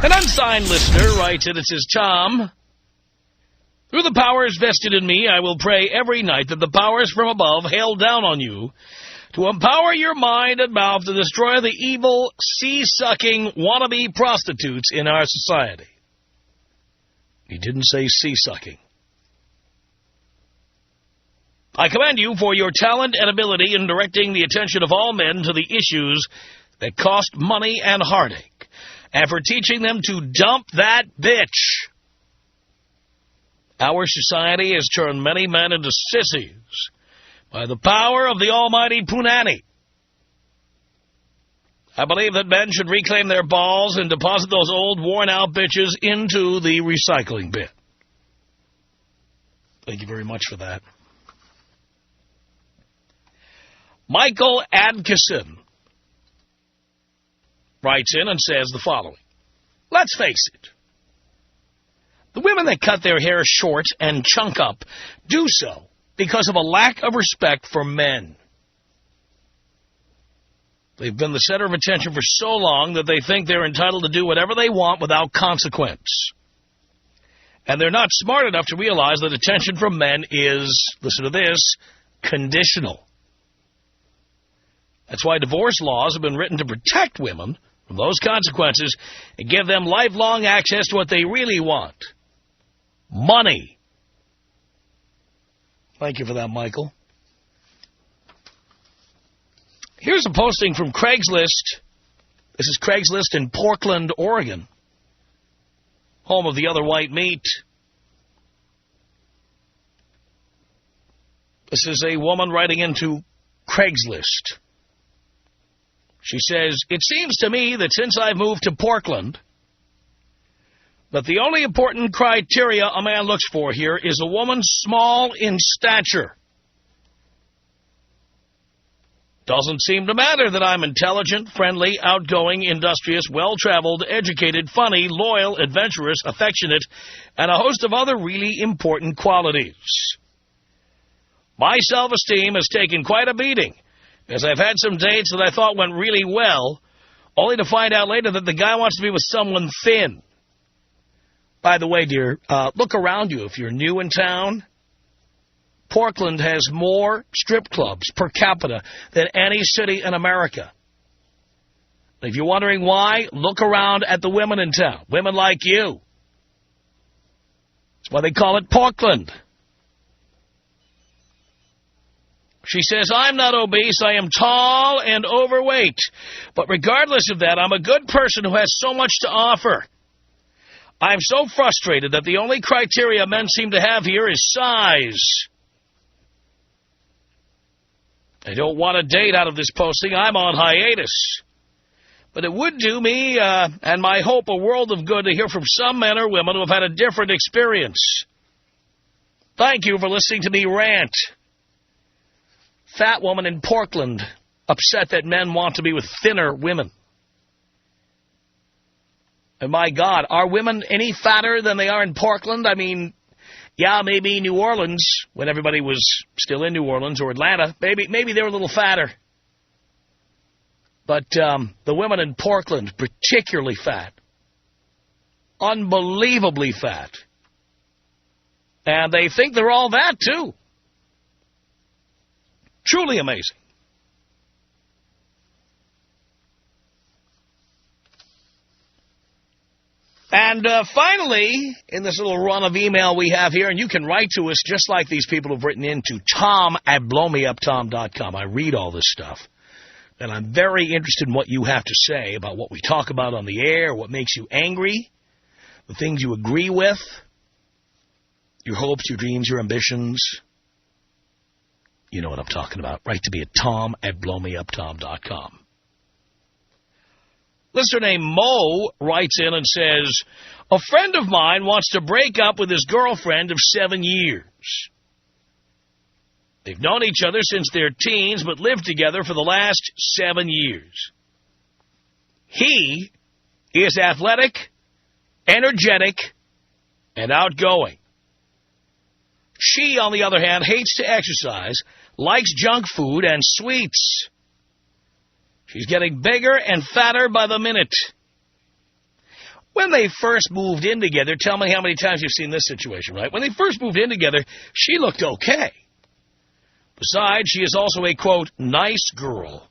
An unsigned listener writes in and says, Tom, through the powers vested in me, I will pray every night that the powers from above hail down on you to empower your mind and mouth to destroy the evil, sea-sucking, wannabe prostitutes in our society. He didn't say sea-sucking. I commend you for your talent and ability in directing the attention of all men to the issues that cost money and heartache, and for teaching them to dump that bitch. Our society has turned many men into sissies by the power of the almighty punani. I believe that men should reclaim their balls and deposit those old, worn-out bitches into the recycling bin. Thank you very much for that. Michael Adkisson writes in and says the following. Let's face it. The women that cut their hair short and chunk up do so because of a lack of respect for men. They've been the center of attention for so long that they think they're entitled to do whatever they want without consequence. And they're not smart enough to realize that attention from men is, listen to this, conditional. That's why divorce laws have been written to protect women from those consequences and give them lifelong access to what they really want. Money. Thank you for that, Michael. Here's a posting from Craigslist. This is Craigslist in Portland, Oregon, home of the other white meat. This is a woman writing into Craigslist. She says, it seems to me that since I've moved to Portland, that the only important criteria a man looks for here is a woman small in stature. Doesn't seem to matter that I'm intelligent, friendly, outgoing, industrious, well-traveled, educated, funny, loyal, adventurous, affectionate, and a host of other really important qualities. My self-esteem has taken quite a beating, as I've had some dates that I thought went really well, only to find out later that the guy wants to be with someone thin. By the way, dear, look around you if you're new in town. Portland has more strip clubs per capita than any city in America. If you're wondering why, look around at the women in town. Women like you. That's why they call it Portland. She says, I'm not obese, I am tall and overweight. But regardless of that, I'm a good person who has so much to offer. I'm so frustrated that the only criteria men seem to have here is size. I don't want a date out of this posting. I'm on hiatus. But it would do me and my hope a world of good to hear from some men or women who have had a different experience. Thank you for listening to me rant. Fat woman in Portland upset that men want to be with thinner women. And my God, are women any fatter than they are in Portland? I mean, yeah, maybe New Orleans, when everybody was still in New Orleans, or Atlanta, maybe they were a little fatter. But the women in Portland, particularly fat. Unbelievably fat. And they think they're all that, too. Truly amazing. And finally, in this little run of email we have here, and you can write to us just like these people have written in to tom@blowmeuptom.com. I read all this stuff, and I'm very interested in what you have to say about what we talk about on the air, what makes you angry, the things you agree with, your hopes, your dreams, your ambitions. You know what I'm talking about. Write to me at tom@blowmeuptom.com. Listener named Mo writes in and says, a friend of mine wants to break up with his girlfriend of 7 years. They've known each other since their teens, but lived together for the last 7 years. He is athletic, energetic, and outgoing. She, on the other hand, hates to exercise, likes junk food and sweets. She's getting bigger and fatter by the minute. When they first moved in together, tell me how many times you've seen this situation, right? When they first moved in together, she looked okay. Besides, she is also a, quote, nice girl.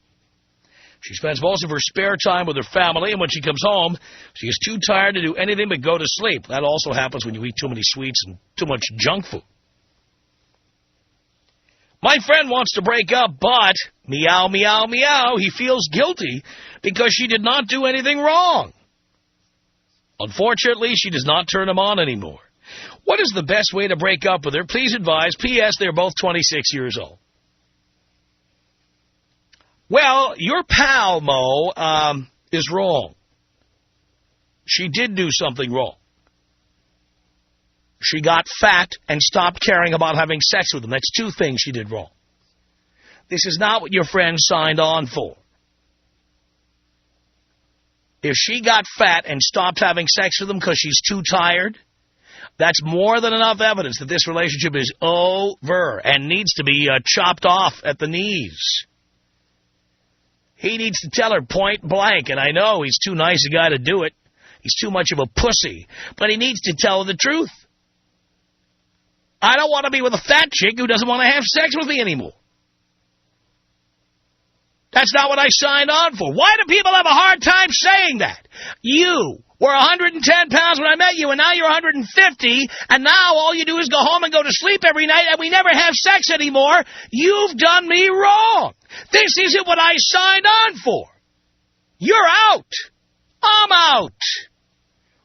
She spends most of her spare time with her family, and when she comes home, she is too tired to do anything but go to sleep. That also happens when you eat too many sweets and too much junk food. My friend wants to break up, but, meow, meow, meow, he feels guilty because she did not do anything wrong. Unfortunately, she does not turn him on anymore. What is the best way to break up with her? Please advise. P.S. They're both 26 years old. Well, your pal, Mo, is wrong. She did do something wrong. She got fat and stopped caring about having sex with him. That's two things she did wrong. This is not what your friend signed on for. If she got fat and stopped having sex with him because she's too tired, that's more than enough evidence that this relationship is over and needs to be chopped off at the knees. He needs to tell her point blank, and I know he's too nice a guy to do it. He's too much of a pussy, but he needs to tell her the truth. I don't want to be with a fat chick who doesn't want to have sex with me anymore. That's not what I signed on for. Why do people have a hard time saying that? You were 110 pounds when I met you, and now you're 150, and now all you do is go home and go to sleep every night, and we never have sex anymore. You've done me wrong. This isn't what I signed on for. You're out. I'm out.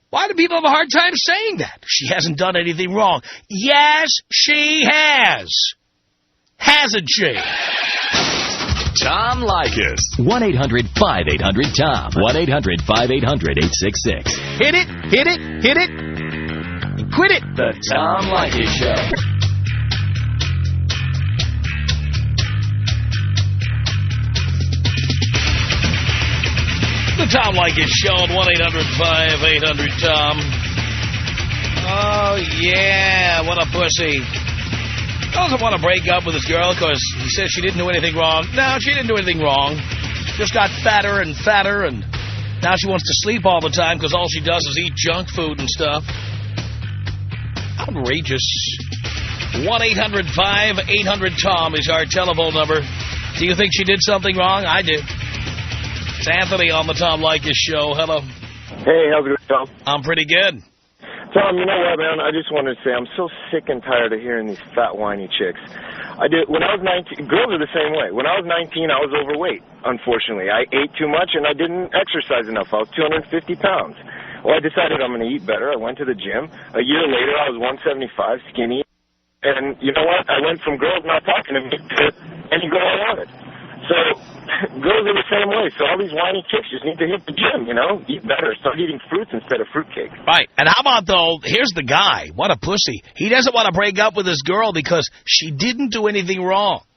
Why do people have a hard time saying that? She hasn't done anything wrong. Yes, she has. Hasn't she? Tom Leykis. 1-800-5800-TOM. 1-800-5800-866. Hit it, hit it, hit it, quit it. The Tom Leykis Show. The Tom Leykis Show at 1-800-5800-TOM. Oh, yeah, what a pussy. Doesn't want to break up with this girl because he says she didn't do anything wrong. No, she didn't do anything wrong. Just got fatter and fatter, and now she wants to sleep all the time because all she does is eat junk food and stuff. Outrageous. 1-800-5800-TOM is our telephone number. Do you think she did something wrong? I do. It's Anthony on the Tom Leykis Show. Hello. Hey, how's it going, Tom? I'm pretty good. Tom, you know what, man? I just wanted to say I'm so sick and tired of hearing these fat, whiny chicks. When I was 19, girls are the same way. When I was 19, I was overweight, unfortunately. I ate too much, and I didn't exercise enough. I was 250 pounds. Well, I decided I'm going to eat better. I went to the gym. A year later, I was 175, skinny. And you know what? I went from girls not talking to me to any girl I wanted. So girls are the same way. So all these whiny chicks just need to hit the gym, you know, eat better, start eating fruits instead of fruitcake. Right. And how about, though, here's the guy. What a pussy. He doesn't want to break up with his girl because she didn't do anything wrong.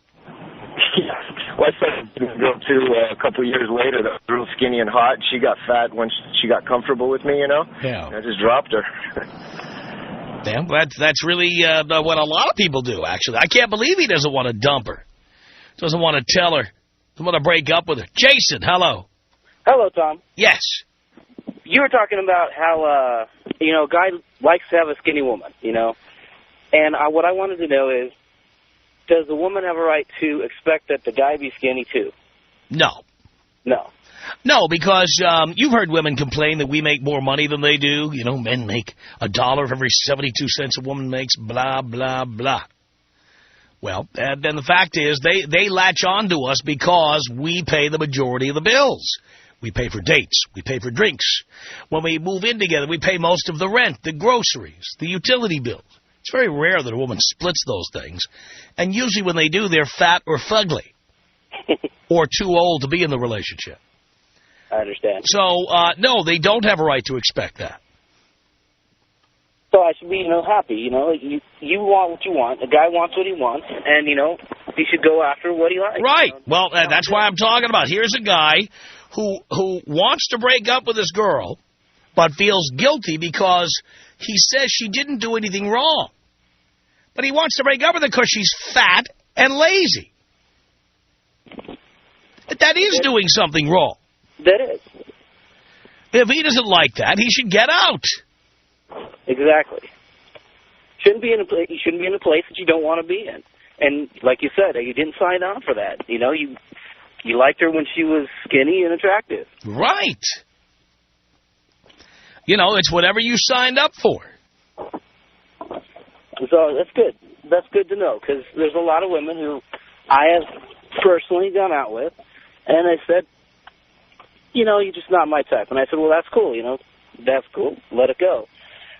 Yeah. Well, I started dating a girl, too, a couple of years later that was real skinny and hot. She got fat when she got comfortable with me, you know. Yeah. And I just dropped her. Yeah, that's really what a lot of people do, actually. I can't believe he doesn't want to dump her. Doesn't want to tell her. Doesn't want to break up with her. Jason, hello. Hello, Tom. Yes. You were talking about how, a guy likes to have a skinny woman, you know. And what I wanted to know is, does the woman have a right to expect that the guy be skinny, too? No. No. No, because you've heard women complain that we make more money than they do. You know, men make $1 for every 72 cents a woman makes, blah, blah, blah. Well, then the fact is they latch on to us because we pay the majority of the bills. We pay for dates. We pay for drinks. When we move in together, we pay most of the rent, the groceries, the utility bills. It's very rare that a woman splits those things. And usually when they do, they're fat or fugly or too old to be in the relationship. I understand. So, no, they don't have a right to expect that. So I should be, happy, you want what you want. The guy wants what he wants, and, he should go after what he likes. Right. Well, that's why I'm talking about. Here's a guy who wants to break up with his girl, but feels guilty because he says she didn't do anything wrong. But he wants to break up with her because she's fat and lazy. That is doing something wrong. That is. If he doesn't like that, he should get out. Exactly. You shouldn't be in a place that you don't want to be in. And like you said, you didn't sign on for that. You know, you liked her when she was skinny and attractive. Right. You know, it's whatever you signed up for. So that's good. That's good to know, because there's a lot of women who I have personally gone out with, and they said, you know, you're just not my type. And I said, well, that's cool, you know, that's cool, let it go.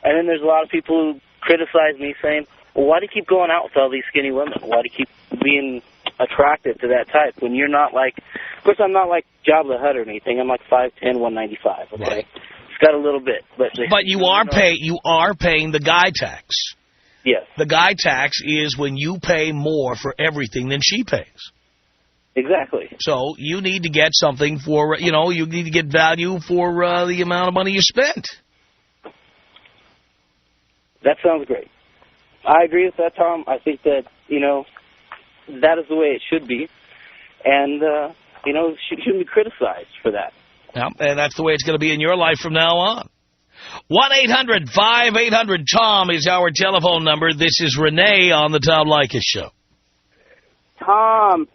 And then there's a lot of people who criticize me saying, well, why do you keep going out with all these skinny women? Why do you keep being attracted to that type when you're not like, of course, I'm not like Jabba the Hutt or anything. I'm like 5'10", 195, okay? Right. It's got a little bit. But you are paying the guy tax. Yes. The guy tax is when you pay more for everything than she pays. Exactly. So you need to get something for, you know, you need to get value for the amount of money you spent. That sounds great. I agree with that, Tom. I think that, you know, that is the way it should be. And, you know, she shouldn't be criticized for that. Yeah, and that's the way it's going to be in your life from now on. 1-800-5800-TOM is our telephone number. This is Renee on the Tom Leykis Show. Tom.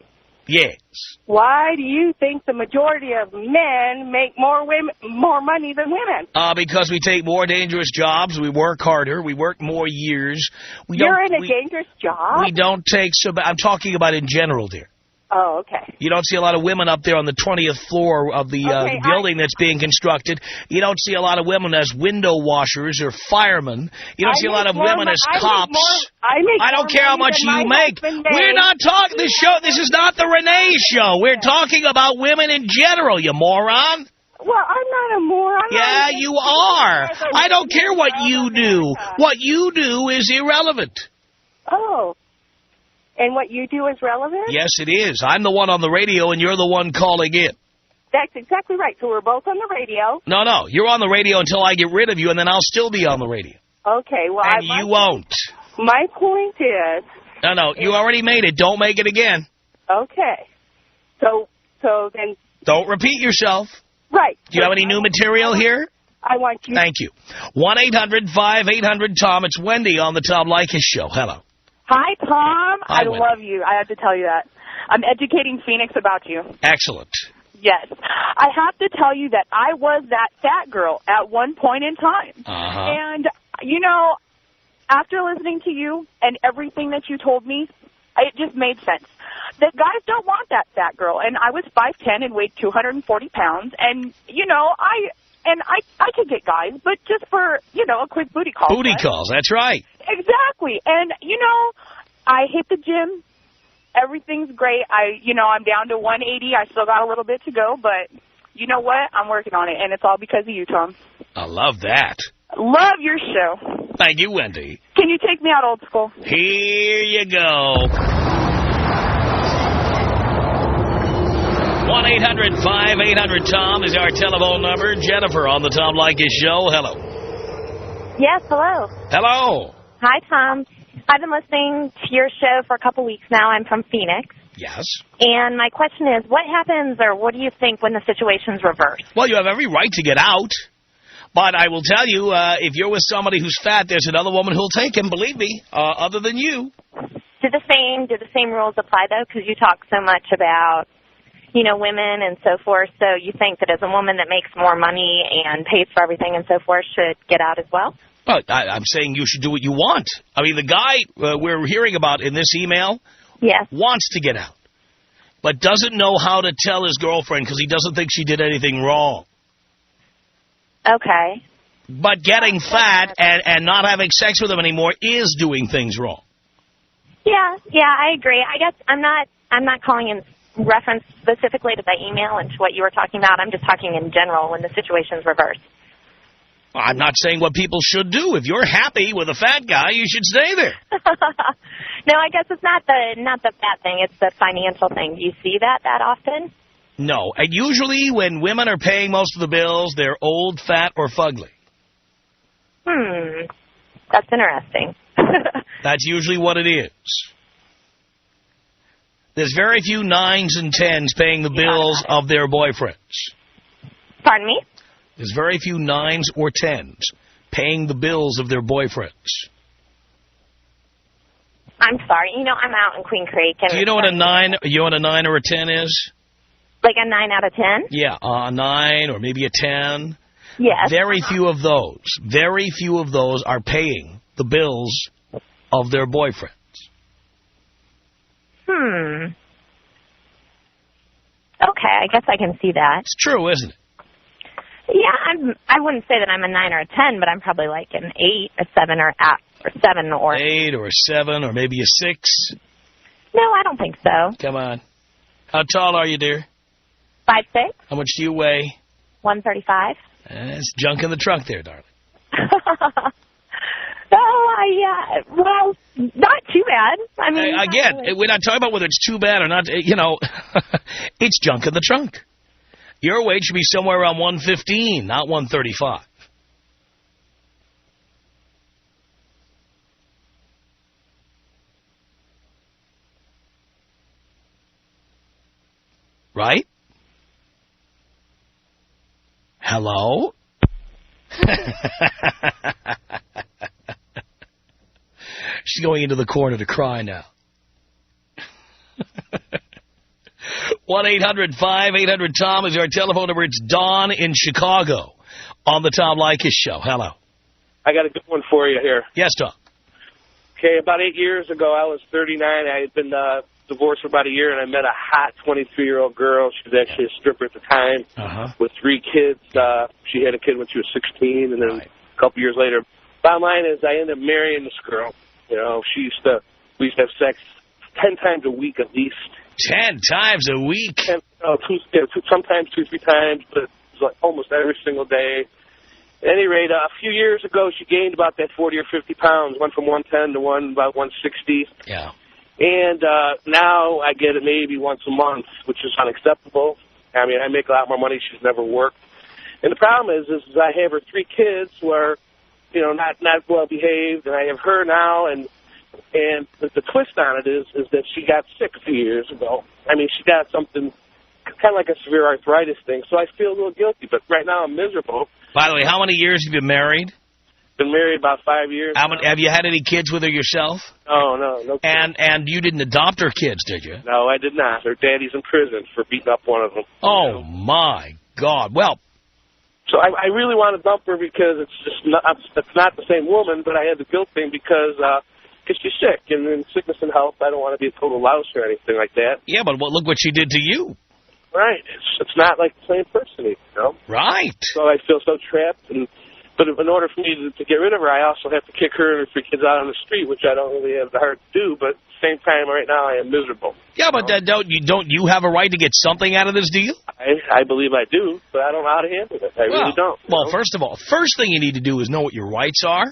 Yes. Why do you think the majority of men make more money than women? Because we take more dangerous jobs. We work harder. We work more years. You're in a dangerous job? We don't take so bad. I'm talking about in general, dear. Oh, okay. You don't see a lot of women up there on the 20th floor of the building that's being constructed. You don't see a lot of women as window washers or firemen. You don't see a lot of women as cops. I don't care how much you make. We're not talking this show. This is not the Renee Show. We're talking about women in general, you moron. Well, I'm not a moron. Yeah, you are. I don't care what you do. What you do is irrelevant. Oh. And what you do is relevant? Yes, it is. I'm the one on the radio, and you're the one calling in. That's exactly right. So we're both on the radio. No. You're on the radio until I get rid of you, and then I'll still be on the radio. Okay. Well, and you won't. My point is... No. You already made it. Don't make it again. Okay. So then... Don't repeat yourself. Right. Do you have any new material here? I want you... Thank you. 1-800-5800-TOM. It's Wendy on the Tom Leykis Show. Hello. Hi, Tom. Hi, I love you. I have to tell you that. I'm educating Phoenix about you. Excellent. Yes. I have to tell you that I was that fat girl at one point in time. And, you know, after listening to you and everything that you told me, it just made sense. That guys don't want that fat girl. And I was 5'10" and weighed 240 pounds. And, you know, I could get guys, but just for, you know, a quick booty call. Booty calls, that's right. Exactly. And, you know, I hit the gym. Everything's great. I'm down to 180. I still got a little bit to go, but you know what? I'm working on it, and it's all because of you, Tom. I love that. Love your show. Thank you, Wendy. Can you take me out old school? Here you go. 1-800-5800-TOM is our telephone number. Jennifer on the Tom Leykis Show. Hello. Yes, hello. Hello. Hi, Tom. I've been listening to your show for a couple weeks now. I'm from Phoenix. Yes. And my question is, what happens or what do you think when the situation's reversed? Well, you have every right to get out. But I will tell you, if you're with somebody who's fat, there's another woman who'll take him, believe me, other than you. Do the same rules apply, though? Because you talk so much about, you know, women and so forth. So you think that as a woman that makes more money and pays for everything and so forth should get out as well? Well, I'm saying you should do what you want. I mean, the guy we're hearing about in this email wants to get out, but doesn't know how to tell his girlfriend because he doesn't think she did anything wrong. Okay. But getting fat and not having sex with him anymore is doing things wrong. Yeah, I agree. I guess I'm not calling in reference specifically to the email and to what you were talking about. I'm just talking in general when the situation's reversed. I'm not saying what people should do. If you're happy with a fat guy, you should stay there. No, I guess it's not the fat thing. It's the financial thing. Do you see that often? No. And usually when women are paying most of the bills, they're old, fat, or fugly. That's interesting. That's usually what it is. There's very few 9s and 10s paying the bills of their boyfriends. Pardon me? There's very few 9s or 10s paying the bills of their boyfriends. I'm sorry. You know, I'm out in Queen Creek. And Do you know what a 9? You know what a 9 or a 10 is? Like a 9 out of 10? Yeah, a 9 or maybe a 10. Yes. Very few of those are paying the bills of their boyfriends. Okay, I guess I can see that. It's true, isn't it? Yeah, I wouldn't say that I'm a 9 or a 10, but I'm probably like an 8, a 7, or 7 or 8 or a 7 or maybe a 6. No, I don't think so. Come on. How tall are you, dear? 5'6". How much do you weigh? 135. It's junk in the trunk there, darling. Well, not too bad. I mean, again, we're not talking about whether it's too bad or not. You know, it's junk in the trunk. Your weight should be somewhere around 115, not 135. Right? Hello? She's going into the corner to cry now. 1-800-5800-TOM is our telephone number. It's Dawn in Chicago on the Tom Leykis Show. Hello. I got a good one for you here. Yes, Tom. Okay, about 8 years ago, I was 39. I had been divorced for about a year, and I met a hot 23-year-old girl. She was actually a stripper at the time with 3 kids. She had a kid when she was 16, and then a couple years later. Bottom line is I ended up marrying this girl. You know, we used to have sex 10 times a week at least. 10 times a week? Sometimes 2-3 times, but it was like almost every single day. At any rate, a few years ago, she gained about that 40 or 50 pounds, went from 110 to about 160. Yeah. And now I get it maybe once a month, which is unacceptable. I mean, I make a lot more money. She's never worked. And the problem is I have her 3 kids who are, you know, not well behaved, and I have her now, and the twist on it is that she got sick a few years ago. I mean, she got something kind of like a severe arthritis thing, so I feel a little guilty. But right now I'm miserable. By the way, how many years have you been married? Been married about 5 years. Have you had any kids with her yourself? No. And you didn't adopt her kids, did you? No, I did not. Her daddy's in prison for beating up one of them. Oh, my God. Well, so I really want to dump her because it's not the same woman, but I had the guilt thing because she's sick, and in sickness and health, I don't want to be a total louse or anything like that. Yeah, but look what she did to you. Right. It's not like the same person, you know? Right. So I feel so trapped, but in order for me to get rid of her, I also have to kick her and her 3 kids out on the street, which I don't really have the heart to do, but at the same time, right now, I am miserable. Yeah, but don't you have a right to get something out of this deal? I believe I do, but I don't know how to handle it. I really don't. Well, first of all, first thing you need to do is know what your rights are,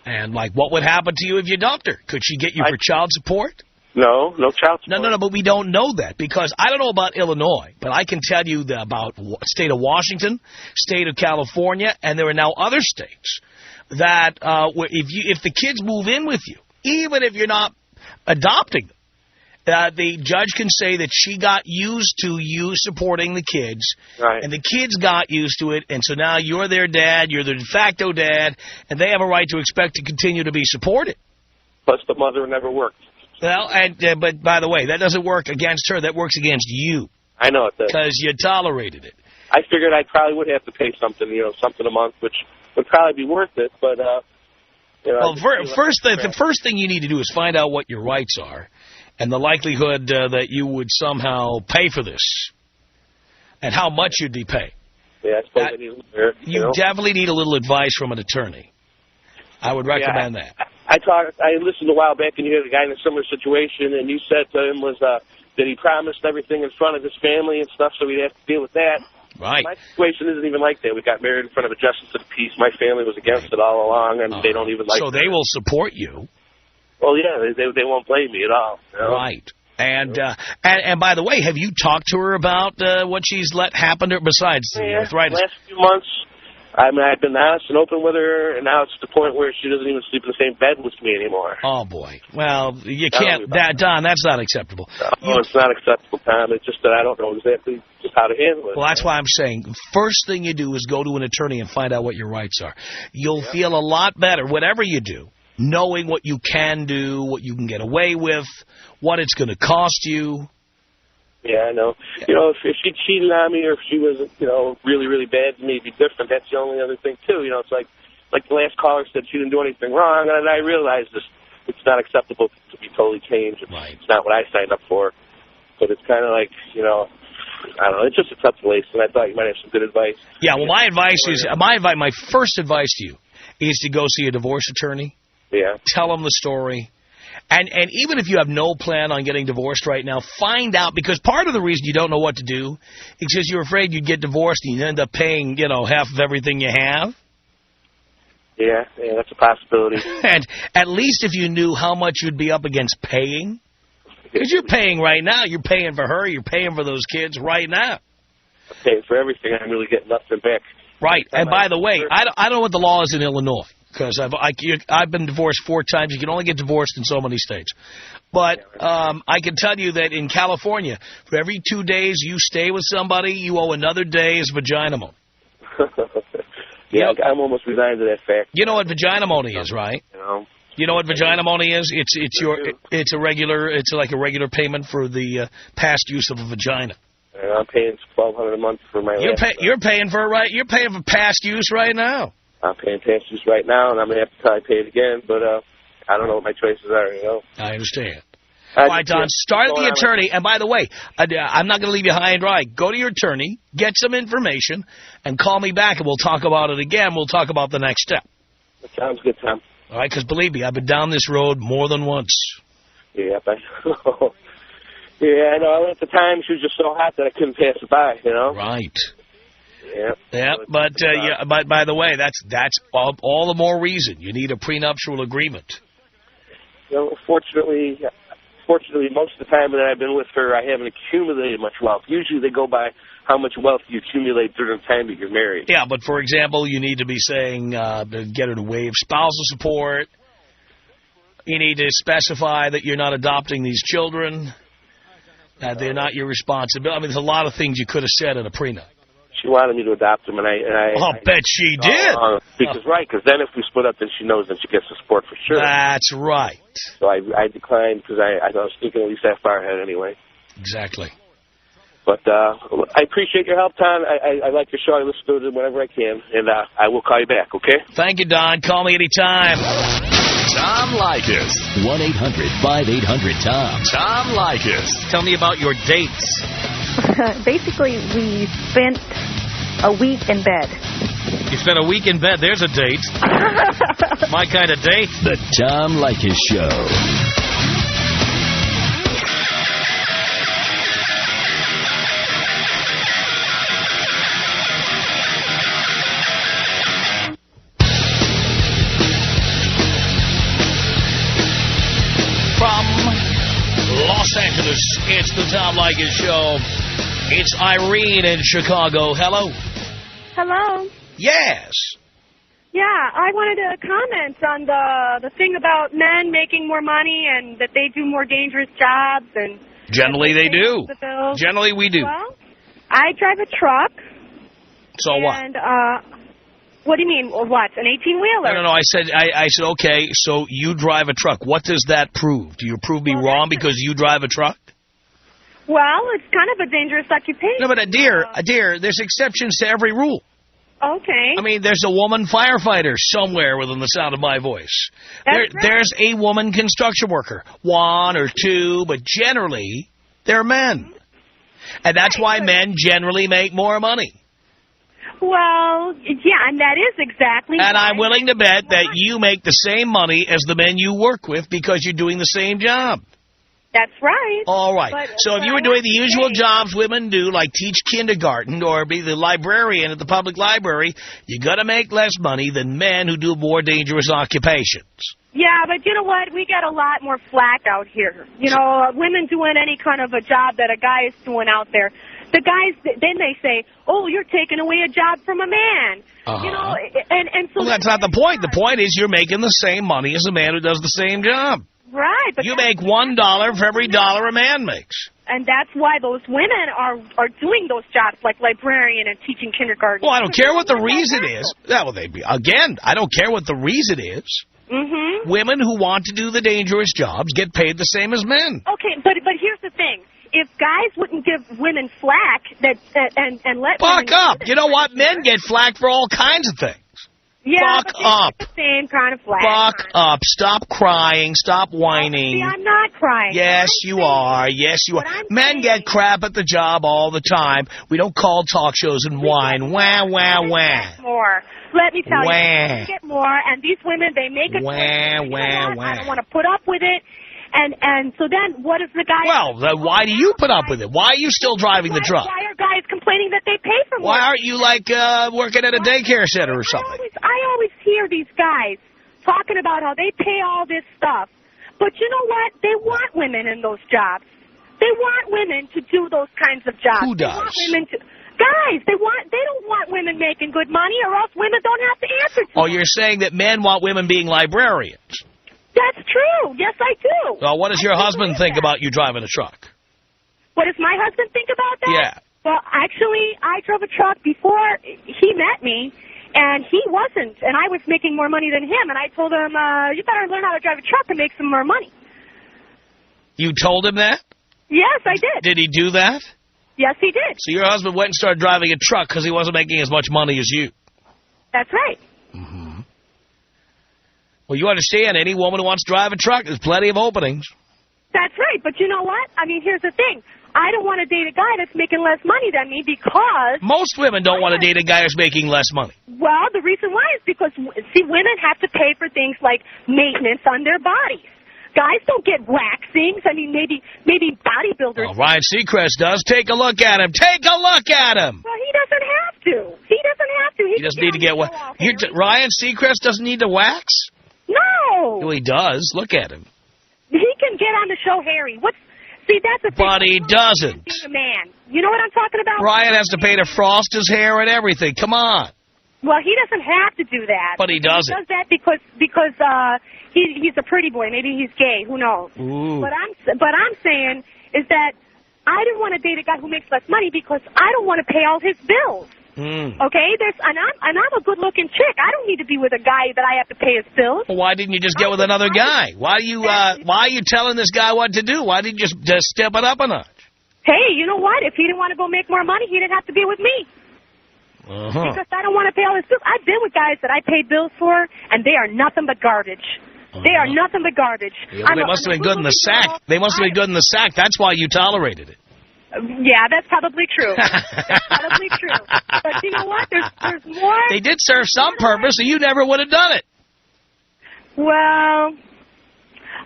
and, like, what would happen to you if you adopt her? Could she get you for child support? No child support. No, but we don't know that because I don't know about Illinois, but I can tell you about state of Washington, state of California, and there are now other states that if the kids move in with you, even if you're not adopting them, the judge can say that she got used to you supporting the kids, right, and the kids got used to it, and so now you're their dad, you're the de facto dad, and they have a right to expect to continue to be supported. Plus the mother never worked. Well, but by the way, that doesn't work against her. That works against you. I know it does. Because you tolerated it. I figured I probably would have to pay something a month, which would probably be worth it. But well, the first thing you need to do is find out what your rights are, and the likelihood that you would somehow pay for this, and how much you'd be paying. Yeah, I suppose I need a lawyer. You definitely need a little advice from an attorney. I would recommend that. I listened a while back, and you had a guy in a similar situation, and you said to him that he promised everything in front of his family and stuff, so we'd have to deal with that. Right. My situation isn't even like that. We got married in front of a justice of the peace. My family was against it all along, and they don't even like it. So they will support you. Well, yeah, they won't blame me at all. You know? Right. And by the way, have you talked to her about what she's let happen to her besides the arthritis? Last few months, I mean, I've been honest and open with her, and now it's to the point where she doesn't even sleep in the same bed with me anymore. Oh, boy. Well, you can't, Don, that's not acceptable. No, it's not acceptable, Tom. It's just that I don't know exactly just how to handle it. Well, that's why I'm saying first thing you do is go to an attorney and find out what your rights are. You'll feel a lot better, whatever you do, knowing what you can do, what you can get away with, what it's going to cost you. Yeah, I know. You know, if she cheated on me or if she was, you know, really, really bad to me, it'd be different. That's the only other thing, too. You know, it's like the last caller said she didn't do anything wrong, and I realized this. It's not acceptable to be totally changed. Right. It's not what I signed up for. But it's kind of like, you know, I don't know. It's just a tough place, and I thought you might have some good advice. Yeah, well, my first advice to you is to go see a divorce attorney. Yeah. Tell them the story. And even if you have no plan on getting divorced right now, find out, because part of the reason you don't know what to do is because you're afraid you'd get divorced and you end up paying, you know, half of everything you have. Yeah, that's a possibility. And at least if you knew how much you'd be up against paying, because you're paying right now. You're paying for her. You're paying for those kids right now. I'm paying for everything. I'm really getting nothing back. Right. And by the way, I don't know what the law is in Illinois. Because I've been divorced 4 times. You can only get divorced in so many states. But I can tell you that in California, for every 2 days you stay with somebody, you owe another day's vaginamony. Yeah, I'm almost resigned to that fact. You know what vaginamony is, right? You know what vaginamony is? It's like a regular payment for the past use of a vagina. And I'm paying $1,200 a month for my. You're paying for You're paying for past use right now. I'm paying past use right now, and I'm going to have to probably pay it again, but I don't know what my choices are, you know. I understand. All right, Don, start at the attorney. And by the way, I'm not going to leave you high and dry. Go to your attorney, get some information, and call me back, and we'll talk about it again. We'll talk about the next step. That sounds good, Tom. All right, because believe me, I've been down this road more than once. Yeah, I know. Yeah, I know. At the time, she was just so hot that I couldn't pass it by, you know. Right. Yeah, but by the way, that's all the more reason you need a prenuptial agreement. You know, fortunately, most of the time that I've been with her, I haven't accumulated much wealth. Usually, they go by how much wealth you accumulate during the time that you're married. Yeah, but for example, you need to be saying get her to waive spousal support. You need to specify that you're not adopting these children. That they're not your responsibility. I mean, there's a lot of things you could have said in a prenup. She wanted me to adopt him, and I'll bet she did. Because then if we split up, then she knows that she gets the support for sure. That's right. So I declined because I was thinking at least that far ahead anyway. Exactly. But I appreciate your help, Tom. I like your show. I listen to it whenever I can, and I will call you back, okay? Thank you, Don. Call me anytime. Tom Leykis. 1-800-5800-TOM. Tom Leykis. Tell me about your dates. Basically, we spent a week in bed. You spent a week in bed. There's a date. My kind of date. The Tom Leykis Show. Los Angeles, it's the Tom Leykis Show. It's Irene in Chicago. Hello. Hello. Yes. Yeah, I wanted to comment on the thing about men making more money and that they do more dangerous jobs. And generally they do. Generally we do. Well, I drive a truck. So what? And what do you mean? What? An 18-wheeler? No. I said, okay, so you drive a truck. What does that prove? Do you prove me wrong because you drive a truck? Well, it's kind of a dangerous occupation. No, but dear, there's exceptions to every rule. Okay. I mean, there's a woman firefighter somewhere within the sound of my voice. There's a woman construction worker, 1 or 2, but generally, they're men. And that's why men generally make more money. Well, yeah, and that is exactly And I'm willing to bet that you make the same money as the men you work with because you're doing the same job. That's right. All right. So if you were doing the usual jobs women do, like teach kindergarten or be the librarian at the public library, you're going to make less money than men who do more dangerous occupations. Yeah, but you know what? We get a lot more flack out here. You know, women doing any kind of a job that a guy is doing out there. the guys, then they say, oh, you're taking away a job from a man. You know, and so... Well, that's not the point. The point is you're making the same money as a man who does the same job. Right. But you make $1 for every dollar a man makes. And that's why those women are doing those jobs, like librarian and teaching kindergarten. Well, I don't care what the reason is. Again, I don't care what the reason is. Mm-hmm. Women who want to do the dangerous jobs get paid the same as men. Okay, but here's the thing. If guys wouldn't give women flack and let Fuck women up. You know what? Men get flack for all kinds of things. Yeah, Fuck up. The same kind of flack. Fuck up. Stop crying. Stop whining. See, I'm not crying. Yes, you are. Yes, you are. Men get crap at the job all the time. We don't call talk shows and whine. Wah, wah, wah. More. Let me tell you, they get more, and these women, they make it. I don't want to put up with it. And so then, what is the guy... Well, then why do you put up with it? Why are you still driving the truck? Why are guys complaining that they pay for more? Why aren't you, like, working at a daycare center or something? I always hear these guys talking about how they pay all this stuff. But you know what? They want women in those jobs. They want women to do those kinds of jobs. Who does? They want women to... Guys, they don't want women making good money, or else women don't have to answer to them. You're saying that men want women being librarians. That's true. Yes, I do. Well, what does your husband think about you driving a truck? What does my husband think about that? Yeah. Well, actually, I drove a truck before he met me, and he wasn't, and I was making more money than him, and I told him, you better learn how to drive a truck and make some more money. You told him that? Yes, I did. Did he do that? Yes, he did. So your husband went and started driving a truck because he wasn't making as much money as you. That's right. Mm-hmm. Well, you understand, any woman who wants to drive a truck, there's plenty of openings. That's right, but you know what? I mean, here's the thing. I don't want to date a guy that's making less money than me because... Most women don't want to date a guy who's making less money. Well, the reason why is because, see, women have to pay for things like maintenance on their bodies. Guys don't get waxings. I mean, maybe bodybuilders... Well, Ryan Seacrest does. Take a look at him. Take a look at him. Well, he doesn't have to. He doesn't have to. He doesn't need to get wax. Ryan Seacrest doesn't need to wax? No. Well, he does. Look at him. He can get on the show, Harry. See, that's the thing. But he doesn't. Being a man. You know what I'm talking about? Ryan has to pay to frost his hair and everything. Come on. Well, he doesn't have to do that. But he doesn't. He does that because he's a pretty boy. Maybe he's gay. Who knows? Ooh. But I'm saying is that I didn't want to date a guy who makes less money because I don't want to pay all his bills. Okay, and I'm a good-looking chick. I don't need to be with a guy that I have to pay his bills. Well, why didn't you just get with another guy? Why are you telling this guy what to do? Why didn't you just step it up a notch? Hey, you know what? If he didn't want to go make more money, he didn't have to be with me. Because I don't want to pay all his bills. I've been with guys that I paid bills for, and they are nothing but garbage. They are nothing but garbage. Yeah, well, they must have been good in the sack. They must have been good in the sack. That's why you tolerated it. Yeah, that's probably true. That's probably true. But you know what? There's more. They did serve some purpose, and you never would have done it. Well,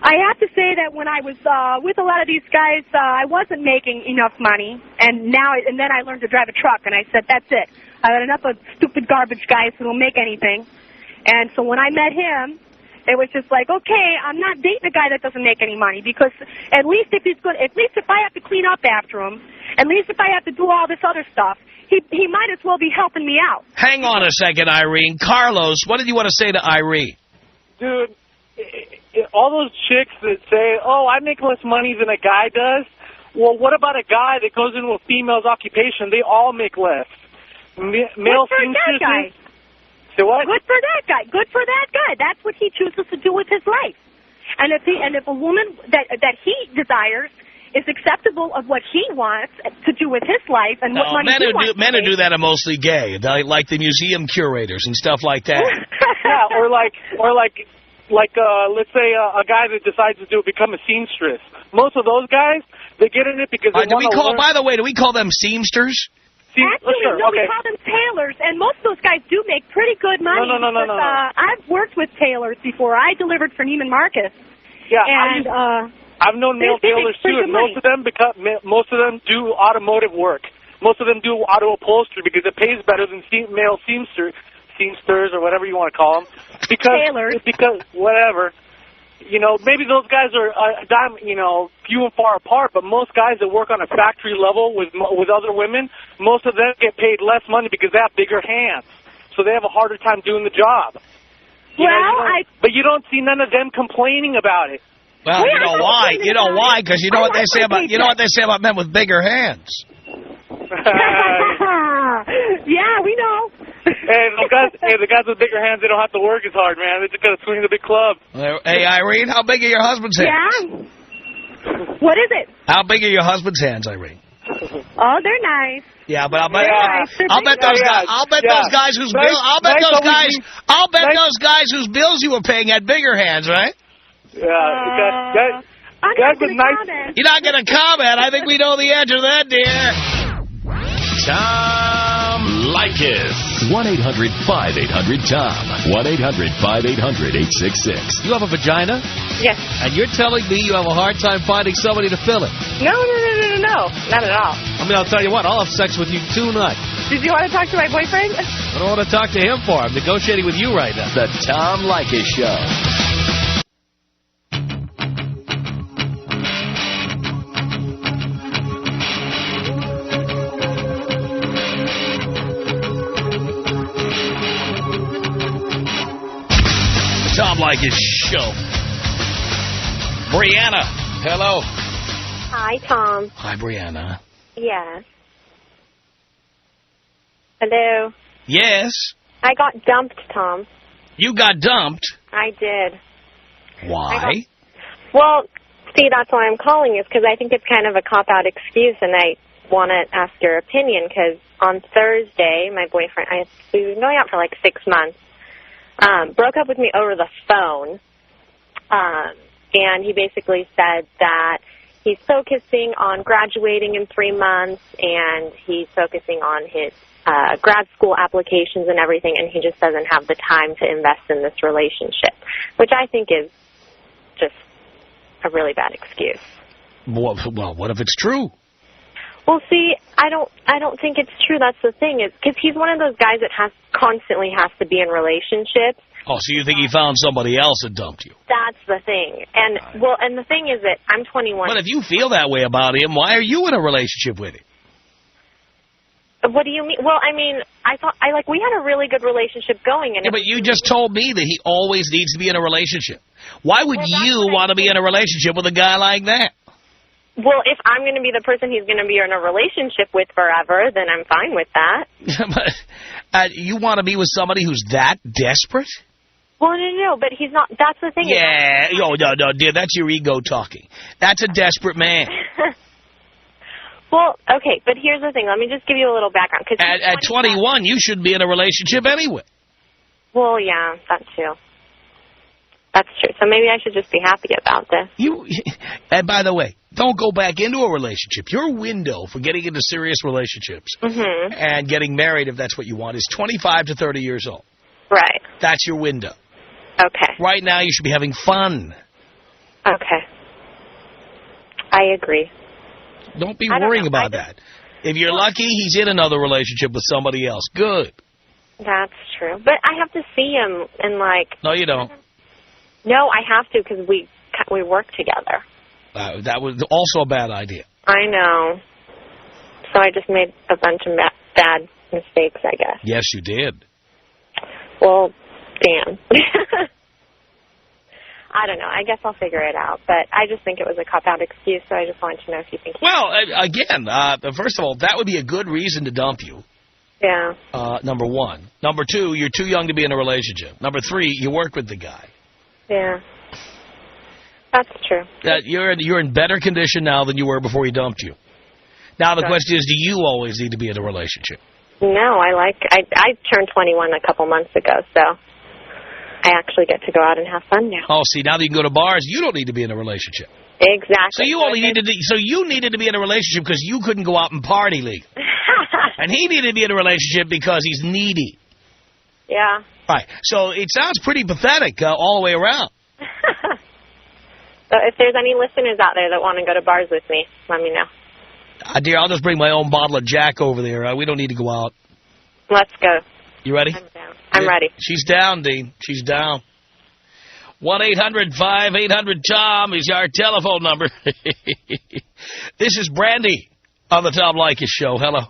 I have to say that when I was with a lot of these guys, I wasn't making enough money, and then I learned to drive a truck, and I said, that's it. I've had enough of stupid garbage guys who don't make anything. And so when I met him, it was just like, okay, I'm not dating a guy that doesn't make any money because at least if he's good, at least if I have to clean up after him, at least if I have to do all this other stuff, he might as well be helping me out. Hang on a second, Irene. Carlos, what did you want to say to Irene? Dude, all those chicks that say, oh, I make less money than a guy does, well, what about a guy that goes into a female's occupation? They all make less. Male seamstresses. So what? Good for that guy. Good for that guy. That's what he chooses to do with his life. And if a woman that he desires is acceptable of what he wants to do with his life and what money he wants. Men who do that are mostly gay, like the museum curators and stuff like that. Yeah, or like let's say a guy that decides to become a seamstress. Most of those guys, they get in it because they want to learn. By the way, do we call them seamsters? Actually, no, we call them tailors, and most of those guys do make pretty good money. No. I've worked with tailors before. I delivered for Neiman Marcus. Yeah, and I've known male tailors too, and most of them do automotive work. Most of them do auto upholstery because it pays better than male seamsters or whatever you want to call them. Because whatever. You know, maybe those guys are, few and far apart, but most guys that work on a factory level with other women, most of them get paid less money because they have bigger hands. So they have a harder time doing the job. But you don't see none of them complaining about it. Well, you know why? You know why? Because you know what they say about men with bigger hands. Yeah, we know. Hey, the guys with bigger hands, they don't have to work as hard, man. They just got to swing the big club. Hey, Irene, how big are your husband's hands? Yeah. What is it? How big are your husband's hands, Irene? Oh, they're nice. Yeah, but I'll bet those guys whose bills you were paying had bigger hands, right? Yeah. Nice. You're not going to comment. I think we know the answer to that, dear. Tom Leykis. 1-800-5800-TOM. 1-800-5800-866. You have a vagina? Yes. And you're telling me you have a hard time finding somebody to fill it? No. Not at all. I mean, I'll tell you what, I'll have sex with you tonight. Did you want to talk to my boyfriend? I don't want to talk to him for. I'm negotiating with you right now. The Tom Leykis Show. Tom Leykis Show. Brianna, hello. Hi, Tom. Hi, Brianna. Yes. Hello. Yes. I got dumped, Tom. You got dumped? I did. Why? Well, see, that's why I'm calling is because I think it's kind of a cop-out excuse, and I want to ask your opinion because on Thursday, my boyfriend, we've been going out for like 6 months, broke up with me over the phone, and he basically said that he's focusing on graduating in 3 months, and he's focusing on his grad school applications and everything, and he just doesn't have the time to invest in this relationship, which I think is just a really bad excuse. Well, what if it's true? Well, see, I don't think it's true. That's the thing, is because he's one of those guys that constantly has to be in relationships. Oh, so you think he found somebody else that dumped you? That's the thing. And and the thing is that I'm 21. But if you feel that way about him, why are you in a relationship with him? What do you mean? Well, I mean, we had a really good relationship going. And yeah, but you just told me that he always needs to be in a relationship. Why would you want to be in a relationship with a guy like that? Well, if I'm going to be the person he's going to be in a relationship with forever, then I'm fine with that. But you want to be with somebody who's that desperate? Well, no, but he's not. That's the thing. Yeah, no, dear, that's your ego talking. That's a desperate man. Well, okay, but here's the thing. Let me just give you a little background. At 21, you should be in a relationship anyway. Well, yeah, that's true. That's true. So maybe I should just be happy about this. And by the way, don't go back into a relationship. Your window for getting into serious relationships and getting married, if that's what you want, is 25 to 30 years old. Right. That's your window. Okay. Right now, you should be having fun. Okay. I agree. Don't be worrying about that. If you're lucky, he's in another relationship with somebody else. Good. That's true. But I have to see him and like... No, you don't. No, I have to because we work together. That was also a bad idea. I know. So I just made a bunch of bad mistakes, I guess. Yes, you did. Well, damn. I don't know. I guess I'll figure it out. But I just think it was a cop-out excuse, so I just wanted to know if you think... Well, again, first of all, that would be a good reason to dump you. Yeah. Number one. Number two, you're too young to be in a relationship. Number three, you work with the guy. Yeah. That's true. You're in better condition now than you were before he dumped you. Now the question is, do you always need to be in a relationship? No, I turned 21 a couple months ago, so I actually get to go out and have fun now. Oh, see, now that you can go to bars, you don't need to be in a relationship. Exactly. So you needed to be in a relationship because you couldn't go out and party legal. And he needed to be in a relationship because he's needy. Yeah. Right. So it sounds pretty pathetic all the way around. So if there's any listeners out there that want to go to bars with me, let me know. Dear, I'll just bring my own bottle of Jack over there. We don't need to go out. Let's go. You ready? I'm down. I'm ready. She's down, Dean. She's down. 1-800-5800-TOM is our telephone number. This is Brandy on the Tom Leykis Show. Hello.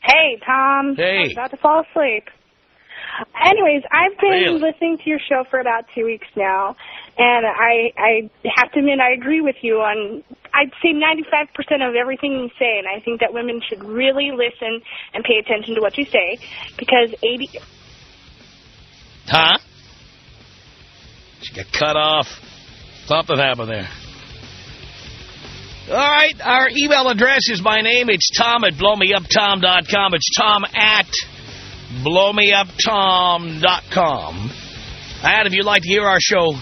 Hey, Tom. Hey. I was about to fall asleep. Anyways, I've been listening to your show for about 2 weeks now, and I have to admit I agree with you on, I'd say 95% of everything you say, and I think that women should really listen and pay attention to what you say, because 80... Huh? She got cut off. Something happened there. All right, our email address is my name. It's Tom@blowmeuptom.com. It's Tom@blowmeuptom.com. And if you'd like to hear our show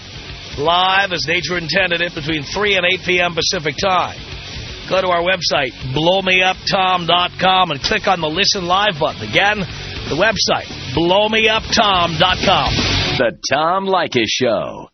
live as nature intended it between 3 and 8 p.m. Pacific time, go to our website, blowmeuptom.com, and click on the Listen Live button. Again, the website, blowmeuptom.com. The Tom Leykis Show.